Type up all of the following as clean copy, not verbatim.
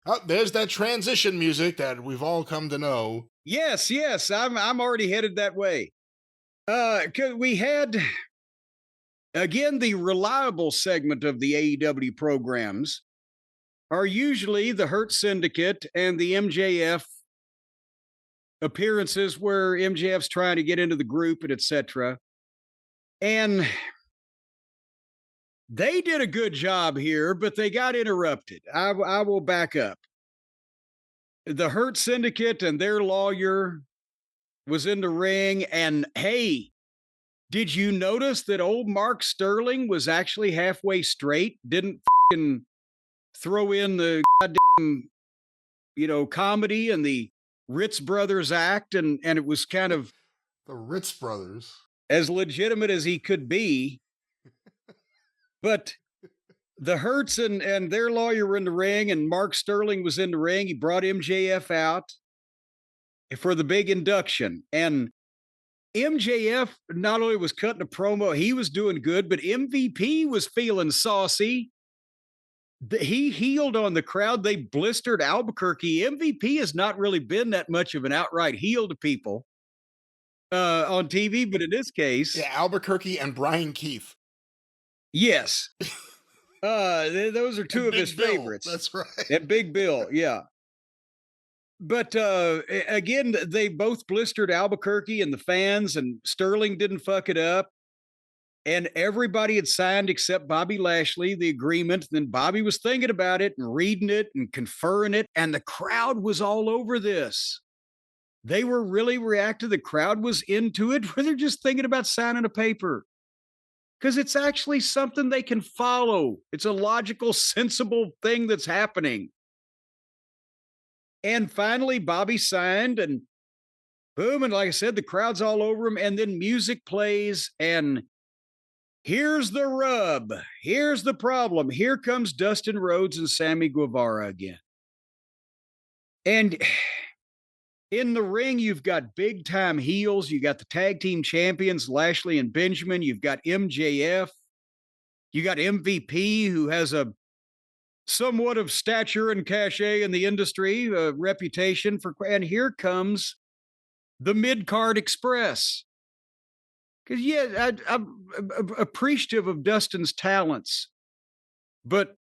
Oh, there's that transition music that we've all come to know. Yes, yes, I'm already headed that way. 'Cause we had again the reliable segment of the AEW programs are usually the Hurt Syndicate and the MJF appearances where MJF's trying to get into the group and etc. And they did a good job here, but they got interrupted. I will back up. The Hurt Syndicate and their lawyer was in the ring, and hey, did you notice that old Mark Sterling was actually halfway straight? Didn't throw in the goddamn, comedy and the Ritz Brothers act, and it was kind of The Ritz brothers. as legitimate as he could be. But the Hurts and their lawyer were in the ring, and Mark Sterling was in the ring. He brought MJF out for the big induction. And MJF not only was cutting a promo, he was doing good, but MVP was feeling saucy. He healed on the crowd. They blistered Albuquerque. MVP has not really been that much of an outright heel to people on TV, but in this case, Yeah, Albuquerque and Brian Keith. yes. Those are two And of his Big Bill, favorites. that's right. And Big Bill, yeah. But again, they both blistered Albuquerque and the fans, and Sterling didn't fuck it up. And everybody had signed except Bobby Lashley the agreement. Then Bobby was thinking about it and reading it and conferring it, and the crowd was all over this. They were really reactive. The crowd was into it, where they're just thinking about signing a paper because it's actually something they can follow. It's a logical, sensible thing that's happening. And finally, Bobby signed, and boom. And like I said, the crowd's all over him. And then music plays, and here's the rub. Here's the problem. Here comes Dustin Rhodes and Sammy Guevara again. And in the ring, you've got big time heels. You got the tag team champions, Lashley and Benjamin. You've got MJF. You got MVP, who has a somewhat of stature and cachet in the industry, a reputation for. And here comes the Mid Card Express. Because, yeah, I'm appreciative of Dustin's talents, but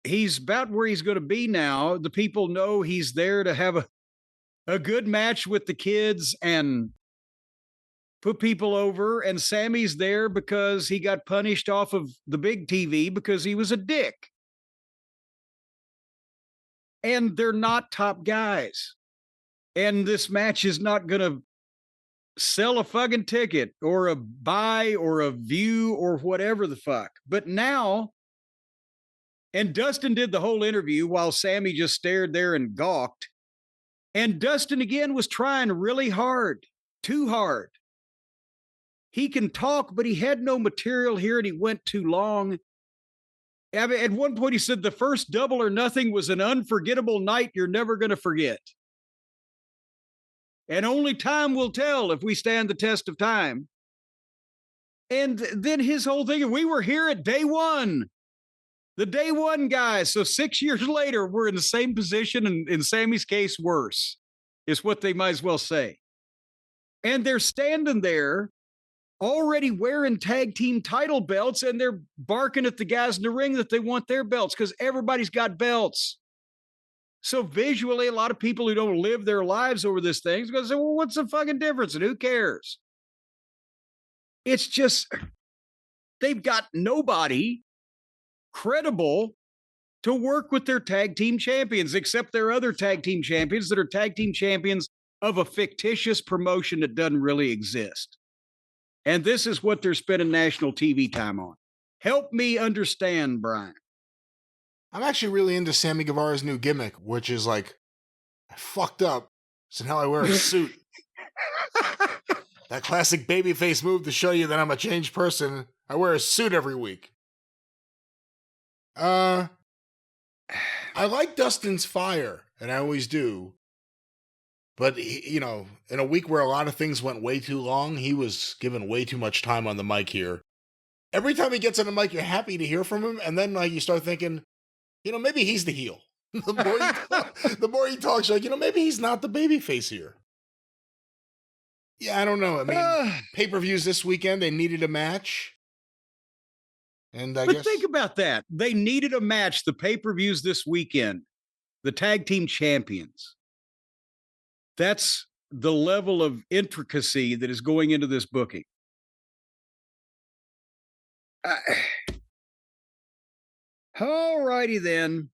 he's about where he's going to be now. The people know he's there to have a good match with the kids and put people over. And Sammy's there because he got punished off of the big TV because he was a dick. And they're not top guys. And this match is not going to sell a fucking ticket or a buy or a view or whatever the fuck. But now, and Dustin did the whole interview while Sammy just stared there and gawked. And Dustin again was trying really hard, too hard. He can talk, but he had no material here and he went too long. I mean, at one point he said the first Double or Nothing was an unforgettable night you're never going to forget. And only time will tell if we stand the test of time. And then his whole thing, we were here at day one, the day one guys. So 6 years later, we're in the same position, and in Sammy's case, worse, is what they might as well say. And they're standing there already wearing tag team title belts, and they're barking at the guys in the ring that they want their belts because everybody's got belts. So visually, a lot of people who don't live their lives over this thing is going to say, well, what's the fucking difference? And who cares? It's just, they've got nobody credible to work with their tag team champions, except their other tag team champions that are tag team champions of a fictitious promotion that doesn't really exist. And this is what they're spending national TV time on. Help me understand, Brian. I'm actually really into Sammy Guevara's new gimmick, which is like, I fucked up, so now I wear a suit. That classic babyface move to show you that I'm a changed person. I wear a suit every week. I like Dustin's fire, and I always do. But, in a week where a lot of things went way too long, he was given way too much time on the mic here. Every time he gets on the mic, you're happy to hear from him, and then you start thinking, maybe he's the heel. The more he talks, like, maybe he's not the babyface here. Yeah, I don't know. I mean, pay-per-views this weekend, they needed a match. And I But guess think about that. They needed a match, the pay-per-views this weekend, the tag team champions. That's the level of intricacy that is going into this booking. All righty then.